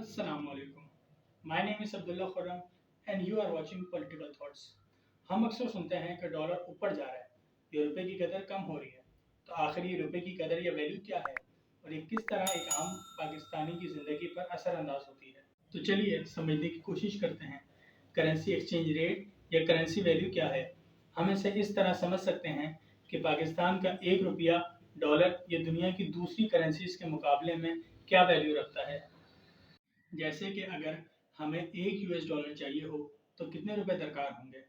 Assalamu alaikum. My name is Abdullah Khurram and you are watching Political Thoughts. हम अक्सर सुनते हैं कि डॉलर ऊपर जा रहा है, ये रुपए की कदर कम हो रही है। तो आखिर ये रुपए की कदर या वैल्यू क्या है और ये किस तरह एक आम पाकिस्तानी की ज़िंदगी पर असर अंदाज होती है। तो चलिए समझने की कोशिश करते हैं करेंसी एक्सचेंज रेट या करेंसी वैल्यू क्या है। हम इसे इस तरह समझ सकते हैं कि पाकिस्तान का एक रुपया डॉलर या दुनिया की दूसरी करेंसीज के मुकाबले में क्या वैल्यू रखता है। जैसे कि अगर हमें एक यूएस डॉलर चाहिए हो तो कितने रुपए दरकार होंगे।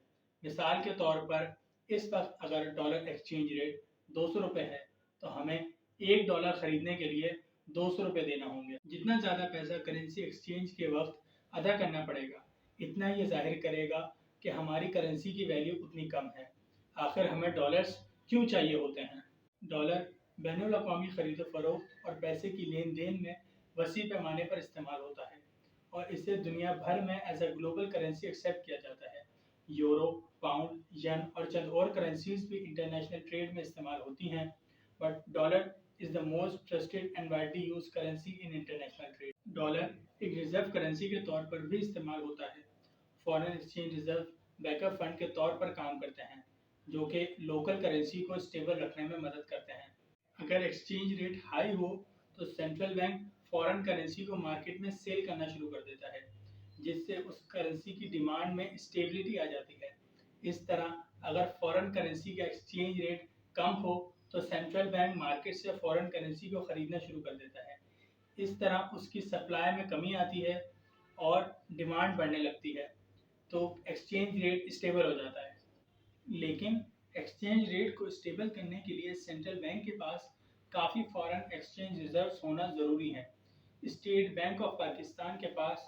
मिसाल के तौर पर इस वक्त अगर डॉलर एक्सचेंज रेट 200 रुपये है तो हमें एक डॉलर खरीदने के लिए 200 रुपये देना होंगे। जितना ज़्यादा पैसा करेंसी एक्सचेंज के वक्त अदा करना पड़ेगा इतना ये जाहिर करेगा कि हमारी करेंसी की वैल्यू उतनी कम है। आखिर हमें डॉलर्स क्यों चाहिए होते हैं। डॉलर बैनुल अक़वामी खरीद फरोख्त और पैसे की लेन देन में वसी पैमाने पर इस्तेमाल होता है और इसे दुनिया भर में as a global currency accept किया जाता है। यूरो, पाउंड, येन और चंद और करेंसीज भी इंटरनेशनल ट्रेड में इस्तेमाल होती हैं, but dollar is the most trusted and widely use currency in international trade. Dollar एक रिजर्व करेंसी के तौर पर भी इस्तेमाल होता है। Foreign exchange reserve backup fund के तौर पर काम करते हैं जो कि लोकल करेंसी को स्टेबल रखने में मदद करते हैं। अगर एक्सचेंज रेट हाई हो तो सेंट्रल बैंक फॉरेन करेंसी को मार्केट में सेल करना शुरू कर देता है जिससे उस करेंसी की डिमांड में स्टेबिलिटी आ जाती है। इस तरह अगर फॉरेन करेंसी का एक्सचेंज रेट कम हो तो सेंट्रल बैंक मार्केट से फॉरेन करेंसी को खरीदना शुरू कर देता है। इस तरह उसकी सप्लाई में कमी आती है और डिमांड बढ़ने लगती है तो एक्सचेंज रेट स्टेबल हो जाता है। लेकिन एक्सचेंज रेट को स्टेबल करने के लिए सेंट्रल बैंक के पास काफ़ी फॉरेन एक्सचेंज रिजर्व्स होना ज़रूरी है। स्टेट बैंक ऑफ पाकिस्तान के पास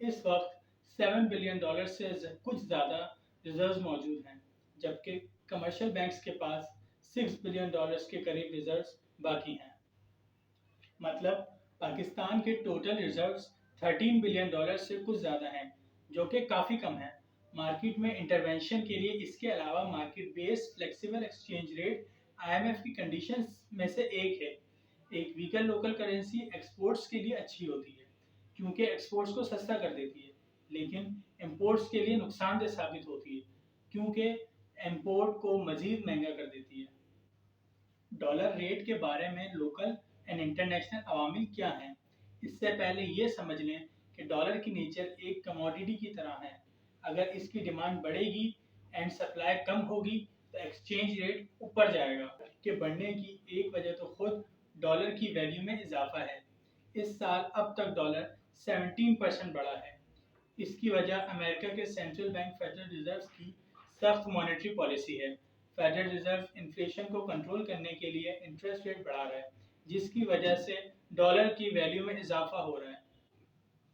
इस वक्त $7 बिलियन से कुछ ज़्यादा रिजर्व्स मौजूद हैं, जबकि कमर्शियल बैंक्स के पास $6 बिलियन के करीब रिजर्व्स बाकी हैं। मतलब पाकिस्तान के टोटल रिजर्व्स $13 बिलियन से कुछ ज़्यादा हैं, जो कि काफ़ी कम है। मार्केट में इंटरवेंशन के लिए इसके अलावा market based flexible exchange rate IMF की कंडीशंस में से एक है। एक वीकर लोकल करेंसी एक्सपोर्ट्स के लिए अच्छी होती है क्योंकि एक्सपोर्ट्स को सस्ता कर देती है, लेकिन इंपोर्ट्स के लिए नुकसानदेह साबित होती है क्योंकि इंपोर्ट को मजीद महंगा कर देती है। डॉलर रेट के बारे में लोकल एंड इंटरनेशनल अवामिल क्या हैं। इससे पहले ये समझ लें कि डॉलर की नेचर एक कमोडिटी की तरह है। अगर इसकी डिमांड बढ़ेगी एंड सप्लाई कम होगी तो एक्सचेंज रेट ऊपर जाएगा। के बढ़ने की एक वजह तो खुद डॉलर की वैल्यू में इजाफा है। इस साल अब तक डॉलर 17% बढ़ा है। इसकी वजह अमेरिका के सेंट्रल बैंक फेडरल रिजर्व की सख्त मॉनेटरी पॉलिसी है। फेडरल रिजर्व इन्फ्लेशन को कंट्रोल करने के लिए इंटरेस्ट रेट बढ़ा रहा है जिसकी वजह से डॉलर की वैल्यू में इजाफा हो रहा है।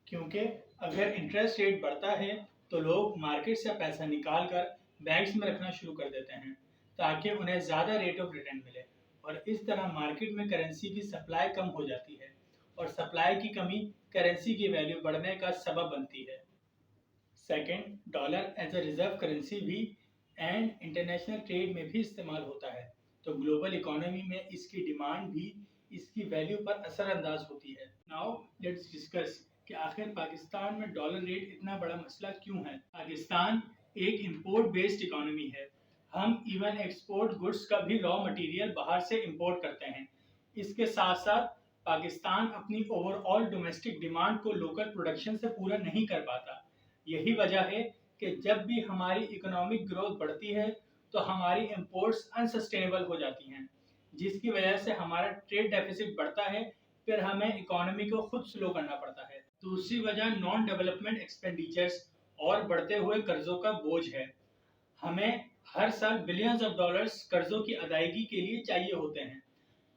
क्योंकि अगर इंटरेस्ट रेट बढ़ता है तो लोग मार्केट से पैसा निकाल कर बैंक्स में रखना शुरू कर देते हैं ताकि उन्हें ज़्यादा रेट ऑफ रिटर्न मिले और इस तरह मार्केट में करेंसी की सप्लाई कम हो जाती है और सप्लाई की कमी करेंसी की वैल्यू बढ़ने का सबब बनती है। Second, dollar as a reserve currency भी एंड इंटरनेशनल ट्रेड में भी इस्तेमाल होता है तो ग्लोबल इकोनॉमी में इसकी डिमांड भी इसकी वैल्यू पर असरअंदाज होती है। नाउ लेट्स डिस्कस कि आखिर पाकिस्तान में डॉलर रेट इतना बड़ा मसला क्यों है। पाकिस्तान एक इंपोर्ट बेस्ड इकोनॉमी है। हम इवन एक्सपोर्ट गुड्स का भी रॉ मटेरियल बाहर से इंपोर्ट करते हैं। इसके साथ साथ पाकिस्तान अपनी ओवरऑल डोमेस्टिक डिमांड को लोकल प्रोडक्शन से पूरा नहीं कर पाता। यही वजह है कि जब भी हमारी इकोनॉमिक ग्रोथ बढ़ती है तो हमारी इंपोर्ट्स अनसस्टेनेबल हो जाती हैं जिसकी वजह से हमारा ट्रेड डेफिसिट बढ़ता है, फिर हमें इकोनॉमी को खुद स्लो करना पड़ता है। दूसरी वजह नॉन डेवलपमेंट एक्सपेंडिचर्स और बढ़ते हुए कर्जों का बोझ है। हमें हर साल बिलियंस ऑफ डॉलर्स कर्जों की अदायगी के लिए चाहिए होते हैं।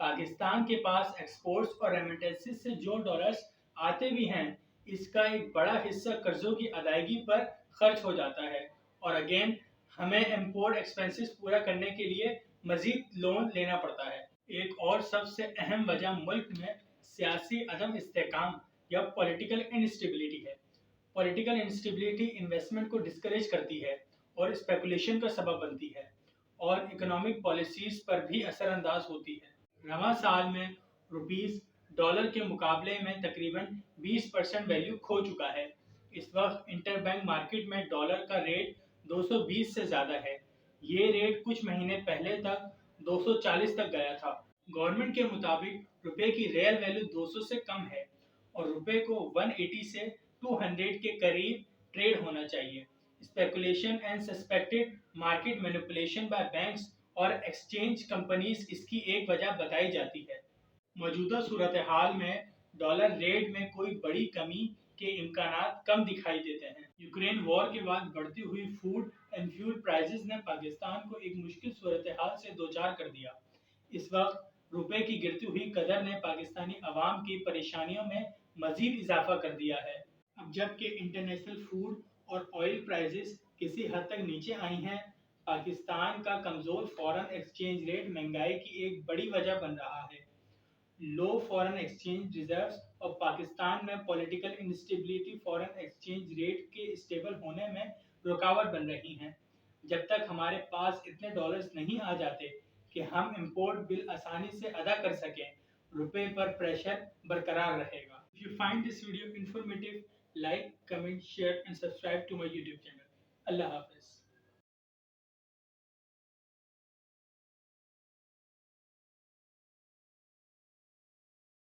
पाकिस्तान के पास एक्सपोर्ट्स और रेमिटेंसेस से जो डॉलर्स आते भी हैं इसका एक बड़ा हिस्सा कर्जों की अदायगी पर खर्च हो जाता है और अगेन हमें इंपोर्ट एक्सपेंसेस पूरा करने के लिए मजीद लोन लेना पड़ता है। एक और सबसे अहम वजह मुल्क में सियासी अदम इस्तेकाम या पॉलिटिकल इंस्टेबिलिटी है। पॉलिटिकल इंस्टेबिलिटी इन्वेस्टमेंट को डिस्करेज करती है और स्पेकुलेशन का सबब बनती है और इकोनॉमिक पॉलिसीज पर भी असरअंदाज होती है। रवा साल में रुपीस ڈالر کے مقابلے میں تقریباً 20% ویلیو کھو چکا ہے۔ اس وقت انٹر بینک مارکیٹ میں ڈالر کا ریٹ 220 سے زیادہ ہے۔ یہ ریٹ کچھ مہینے پہلے تک 240 تک گیا تھا۔ گورنمنٹ کے مطابق روپے کی ریئل ویلیو 200 سے کم ہے اور روپے کو 180 سے 200 کے قریب ٹریڈ ہونا چاہیے۔ Speculation and suspected market manipulation by banks اور ایکسچینج کمپنیز اس کی ایک وجہ بتائی جاتی ہے۔ موجودہ صورتحال میں ڈالر ریٹ میں کوئی بڑی کمی کے امکانات کم دکھائی دیتے ہیں۔ یوکرین وار کے بعد بڑھتی ہوئی فوڈ اینڈ فیول پرائسز نے پاکستان کو ایک مشکل صورتحال سے دوچار کر دیا۔ اس وقت روپے کی گرتی ہوئی قدر نے پاکستانی عوام کی پریشانیوں میں مزید اضافہ کر دیا ہے۔ اب جبکہ انٹرنیشنل فوڈ اور آئل پرائسز کسی حد تک نیچے آئی ہیں، پاکستان کا کمزور فارن ایکسچینج ریٹ مہنگائی کی ایک بڑی وجہ بن رہا ہے۔ لو فارن ایکسچینج ریزروز اور پاکستان میں political instability foreign exchange rate کے اسٹیبل ہونے میں رکاوٹ بن رہی ہیں۔ جب تک ہمارے پاس اتنے ڈالرز نہیں آ جاتے کہ ہم امپورٹ بل آسانی سے ادا کر سکیں، روپے پر پریشر برقرار رہے گا۔ If you find this video informative, like, comment, share and subscribe to my YouTube channel. اللہ حافظ۔